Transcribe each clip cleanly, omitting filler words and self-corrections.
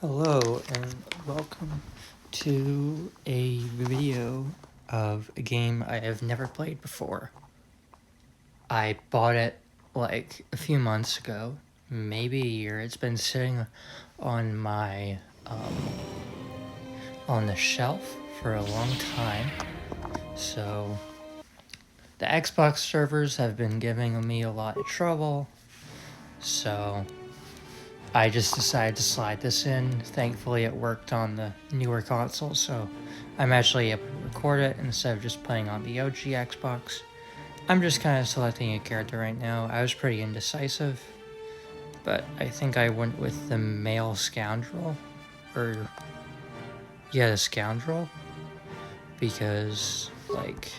Hello and welcome to a video of a game I have never played before. I bought it like a few months ago, maybe a year. It's been sitting on my on the shelf for a long time. So the Xbox servers have been giving me a lot of trouble. So I just decided to slide this in. Thankfully, it worked on the newer console, so I'm actually able to record it instead of just playing on the OG Xbox. I'm just kind of selecting a character right now. I was pretty indecisive, but I think I went with the male scoundrel, or yeah, the scoundrel, because like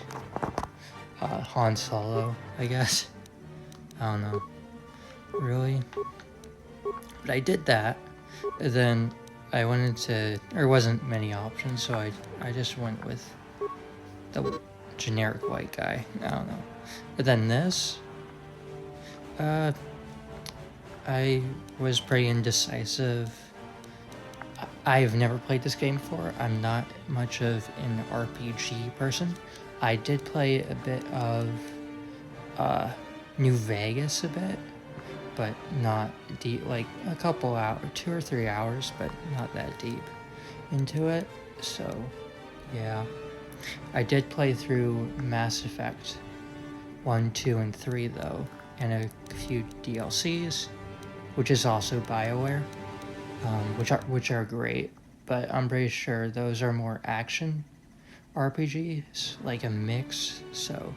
Han Solo, I guess. I don't know, really. But I did that, and then I went into, there wasn't many options, so I just went with the generic white guy. I don't know. But then this, I was pretty indecisive. I've never played this game before. I'm not much of an RPG person. I did play a bit of New Vegas a bit, but not deep, like a couple hours, 2 or 3 hours, but not that deep into it. So, yeah. I did play through Mass Effect 1, 2, and 3 though, and a few DLCs, which is also BioWare, which are great, but I'm pretty sure those are more action RPGs, like a mix. So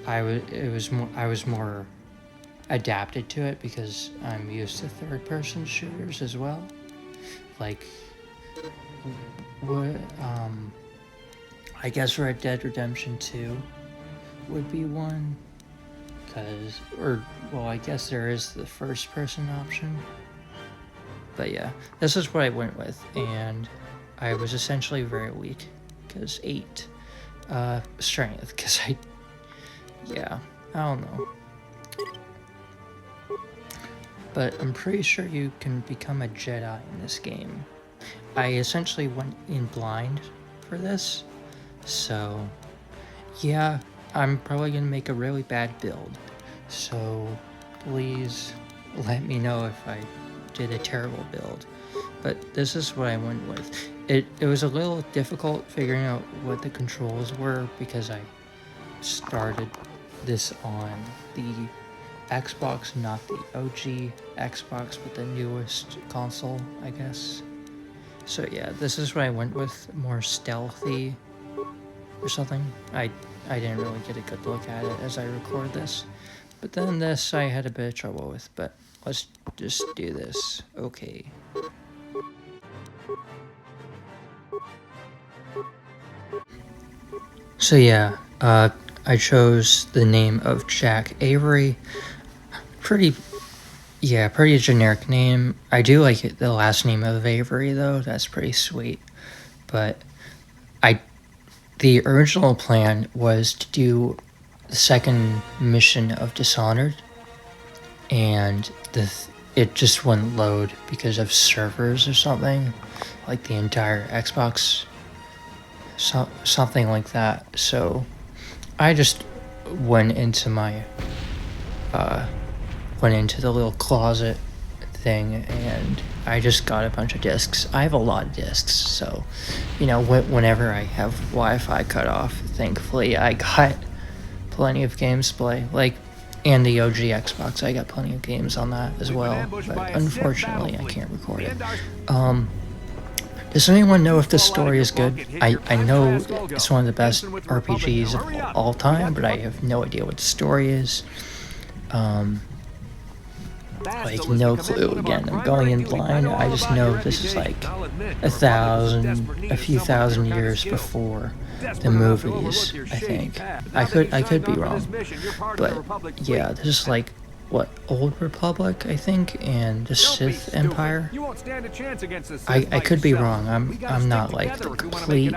I was more adapted to it because I'm used to third-person shooters as well. Like, what I guess Red Dead Redemption 2 would be one, I guess there is the first-person option. But yeah, this is what I went with, and I was essentially very weak, because 8 strength, because I don't know. But I'm pretty sure you can become a Jedi in this game. I essentially went in blind for this, so yeah, I'm probably gonna make a really bad build. So please let me know if I did a terrible build. But this is what I went with. It was a little difficult figuring out what the controls were because I started this on the Xbox, not the OG Xbox, but the newest console, I guess. So yeah, this is what I went with, more stealthy or something. I didn't really get a good look at it as I record this. But then this I had a bit of trouble with, but let's just do this. Okay. So yeah, I chose the name of Jack Avery. Pretty generic name. I do like it, the last name of Avery though. That's pretty sweet. But the original plan was to do the second mission of Dishonored, and it just wouldn't load because of servers or something, like the entire Xbox, something like that. So I just went into the little closet thing, and I just got a bunch of discs. I have a lot of discs, so whenever I have Wi-Fi cut off, thankfully I got plenty of games to play. Like, and the OG Xbox, I got plenty of games on that as well, but unfortunately I can't record it. Does anyone know if this story is good? I know it's one of the best RPGs of all time, but I have no idea what the story is. Like, no clue. Again, I'm going in blind. I just know this is like a few thousand years before the movies, I think. I could be wrong. But yeah, this is like, what, Old Republic, I think, and the Sith Empire. I could be wrong. I'm not like completely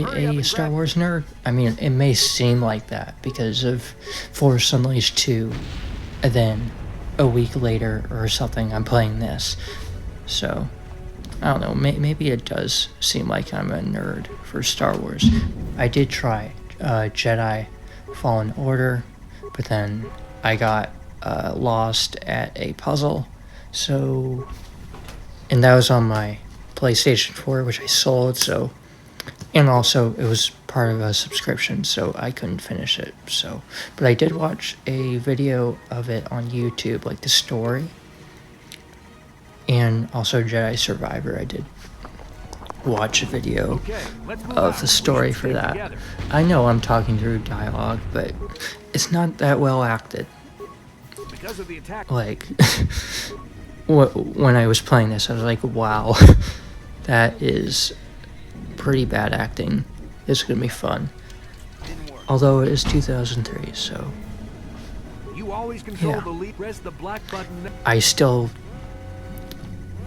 a Star Wars nerd. I mean, it may seem like that because of Force Unleashed 2, and then a week later or something, I'm playing this. So, I don't know, maybe it does seem like I'm a nerd for Star Wars. I did try Jedi Fallen Order, but then I got lost at a puzzle. So, and that was on my PlayStation 4, which I sold, so, and also it was part of a subscription, so I couldn't finish it. So, but I did watch a video of it on YouTube, like the story, and also Jedi Survivor. I did watch a video of the story for that. I know I'm talking through dialogue, but it's not that well acted. Like, when I was playing this, I was like, wow, that is pretty bad acting. It's gonna be fun. Although it is 2003, so yeah.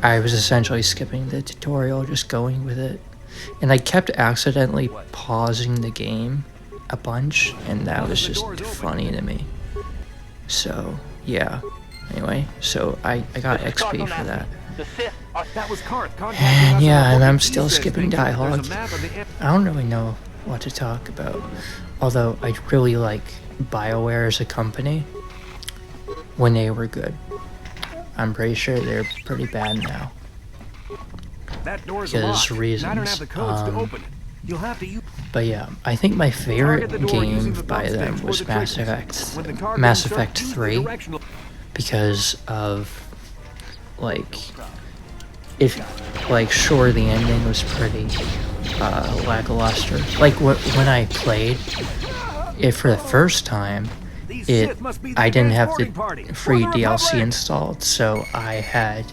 I was essentially skipping the tutorial, just going with it. And I kept accidentally pausing the game a bunch, and that was just funny to me. So, yeah. Anyway, so I got XP for that. And yeah, and I'm still skipping dialogue. I don't really know what to talk about. Although I really like BioWare as a company when they were good. I'm pretty sure they're pretty bad now. Because reasons. But yeah, I think my favorite game by them was Mass Effect 3. Because of, like, sure, the ending was pretty lackluster. Like, when I played it for the first time, I didn't have the free DLC installed, so I had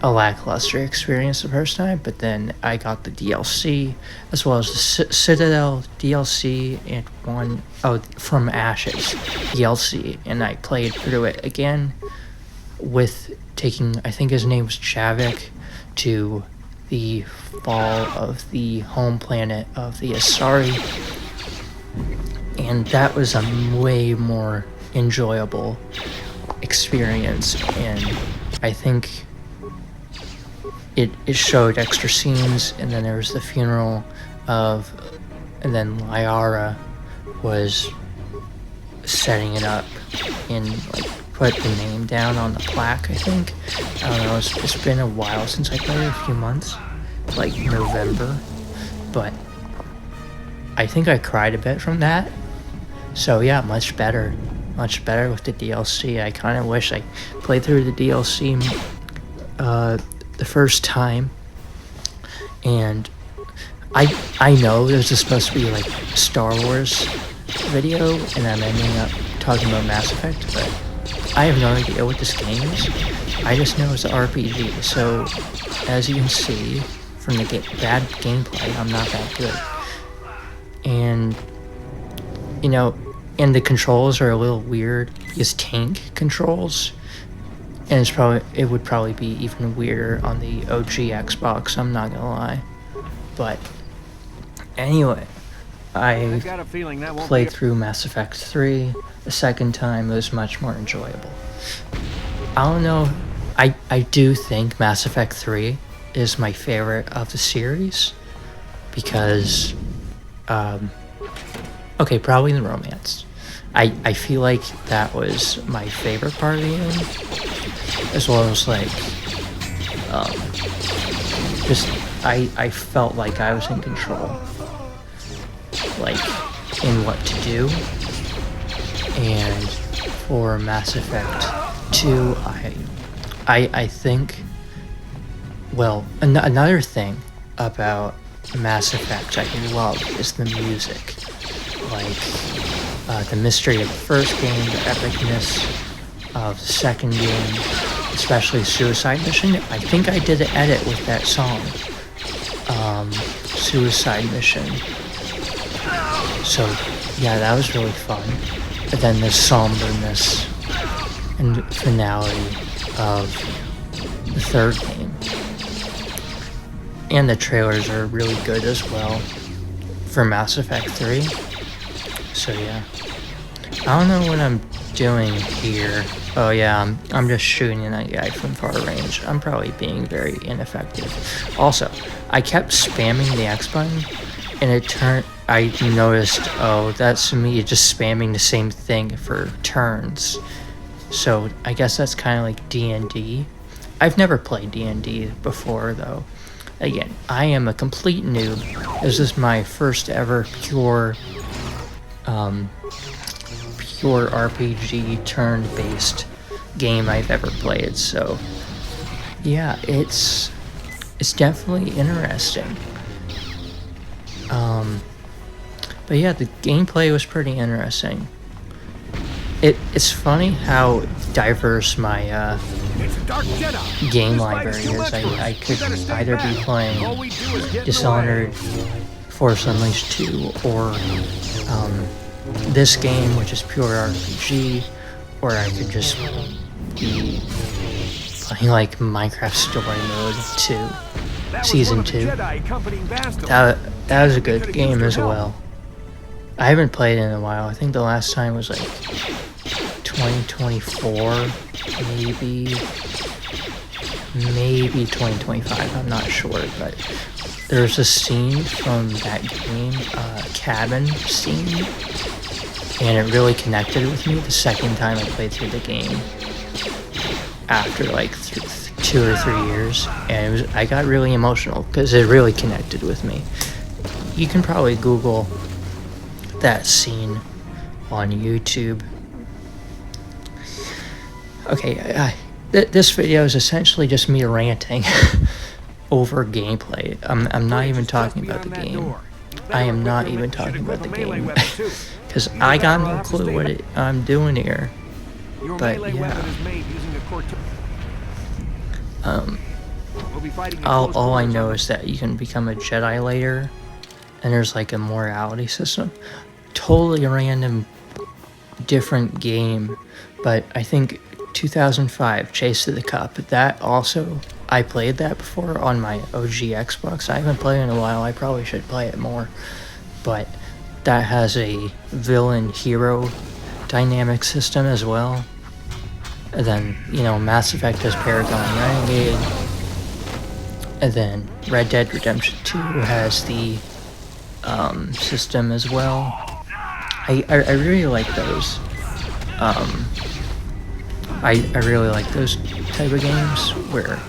a lackluster experience the first time, but then I got the DLC, as well as the Citadel DLC and From Ashes DLC, and I played through it again with taking, I think his name was Javik, to the fall of the home planet of the Asari, and that was a way more enjoyable experience, and I think it showed extra scenes, and then there was the funeral and then Liara was setting it up and like put the name down on the plaque, I think. I don't know, it's been a while since I played it, a few months, like November, but I think I cried a bit from that. So yeah, much better with the DLC. I kind of wish I played through the DLC the first time, and I know there's supposed to be like Star Wars video, and I'm ending up talking about Mass Effect, but I have no idea what this game is. I just know it's an RPG, so as you can see from the bad gameplay, I'm not that good. And, you know, and the controls are a little weird. It's tank controls, and it would probably be even weirder on the OG Xbox, I'm not gonna lie. But anyway, I played through Mass Effect 3 the second time. It was much more enjoyable. I don't know, I do think Mass Effect 3 is my favorite of the series, because, okay, probably the romance. I feel like that was my favorite part of the game, as well as like, just, I felt like I was in control, like, in what to do. And for Mass Effect 2, I think, well, another thing about Mass Effect I love is the music. Like, the mystery of the first game, the epicness of the second game, especially Suicide Mission. I think I did an edit with that song, Suicide Mission. So, yeah, that was really fun. But then the somberness and finality of the third game. And the trailers are really good as well for Mass Effect 3. So yeah, I don't know when I'm doing here... Oh yeah, I'm just shooting that guy from far range. I'm probably being very ineffective. Also, I kept spamming the X button, and I noticed, oh, that's me just spamming the same thing for turns. So I guess that's kind of like D&D. I've never played D&D before, though. Again, I am a complete noob. This is my first ever pure RPG turn-based game I've ever played. So yeah, it's definitely interesting. But yeah, the gameplay was pretty interesting. It's funny how diverse my game library is. I could either be playing Dishonored, Force Unleashed 2, or this game, which is pure RPG, or I could just be playing like Minecraft Story Mode 2, Season 2. That was a good game as well. I haven't played it in a while. I think the last time was like 2024, maybe 2025, I'm not sure, but there's a scene from that game, cabin scene, and it really connected with me the second time I played through the game after like 2 or 3 years, and I got really emotional because it really connected with me. You can probably Google that scene on YouTube. Okay, this video is essentially just me ranting over gameplay. I'm not even talking about the game. I am not even talking about the game because I got no clue what I'm doing here. But yeah, all I know is that you can become a Jedi later, and there's like a morality system. Totally random, different game, but I think 2005 Chase to the Cup, that also, I played that before on my OG Xbox. I haven't played it in a while. I probably should play it more, but that has a villain hero dynamic system as well. And then, you know, Mass Effect has Paragon Renegade, and then Red Dead Redemption 2 has the system as well. I really like those. I really like those type of games where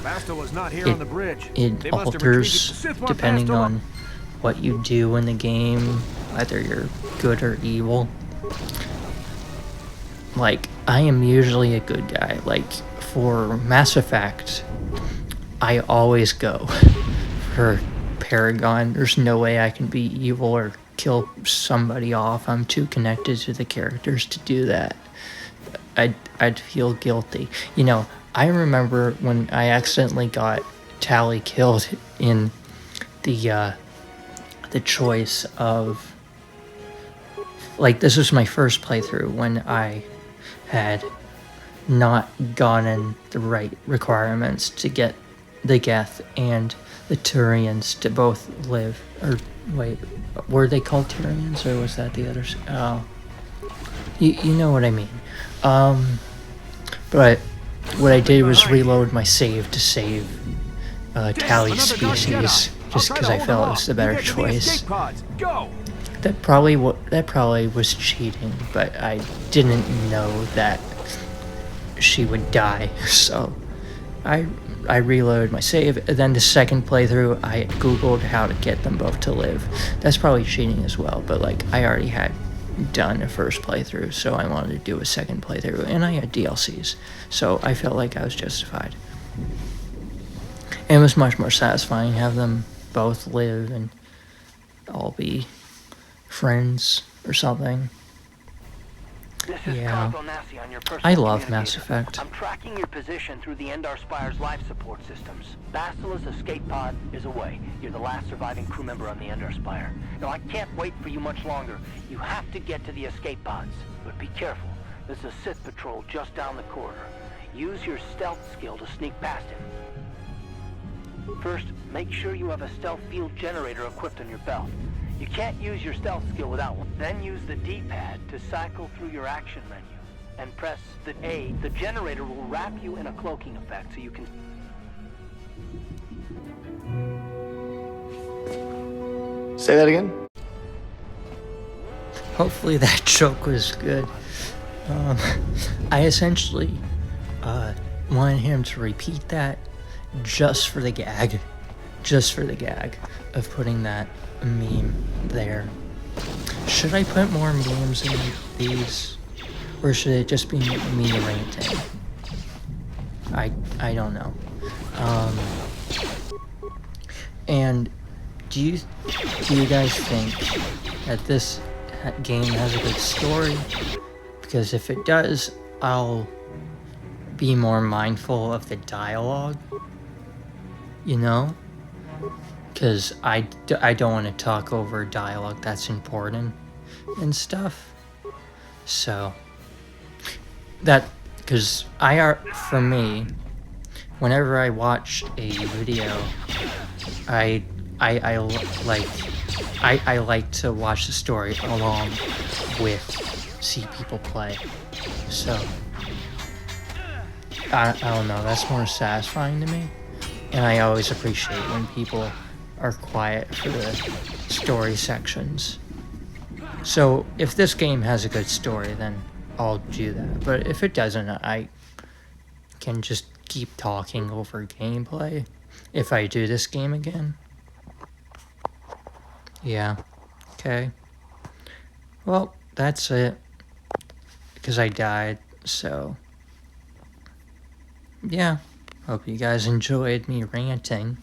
it alters depending on what you do in the game, either you're good or evil. Like, I am usually a good guy. Like, for Mass Effect, I always go for Paragon. There's no way I can be evil or kill somebody off. I'm too connected to the characters to do that. I'd feel guilty. You know, I remember when I accidentally got Tally killed in the choice of, like, this was my first playthrough when I had not gotten the right requirements to get the Geth and the Turians to both live. Or wait, were they called Turians, or was that the others? Oh, you know what I mean. But what I did was reload my save to save Tally's species, just because I felt it was the better choice. That probably was cheating, but I didn't know that she would die, so I reloaded my save. And then the second playthrough, I googled how to get them both to live. That's probably cheating as well, but like, I already had done a first playthrough, so I wanted to do a second playthrough, and I had DLCs, so I felt like I was justified. And it was much more satisfying to have them both live and all be friends or something. Yeah, I love Mass Effect. I'm tracking your position through the Endar Spire's life support systems. Bastila's escape pod is away. You're the last surviving crew member on the Endar Spire. Now, I can't wait for you much longer. You have to get to the escape pods. But be careful. There's a Sith patrol just down the corridor. Use your stealth skill to sneak past him. First, make sure you have a stealth field generator equipped on your belt. You can't use your stealth skill without one. Then use the D-pad to cycle through your action menu. and press the A, the generator will wrap you in a cloaking effect so you can... Say that again? Hopefully that joke was good. I essentially wanted him to repeat that just for the gag. Just for the gag of putting that meme there. Should I put more memes in these? Or should it just be me ranting? I don't know. And do you guys think that this game has a good story? Because if it does, I'll be more mindful of the dialogue, you know? Because I don't want to talk over dialogue that's important and stuff. So, because for me, whenever I watch a video, I like to watch the story along with see people play. So I don't know, that's more satisfying to me, and I always appreciate when people are quiet for the story sections. So if this game has a good story, then I'll do that, but if it doesn't, I can just keep talking over gameplay if I do this game again. Yeah, okay. Well, that's it, because I died, so yeah. Hope you guys enjoyed me ranting.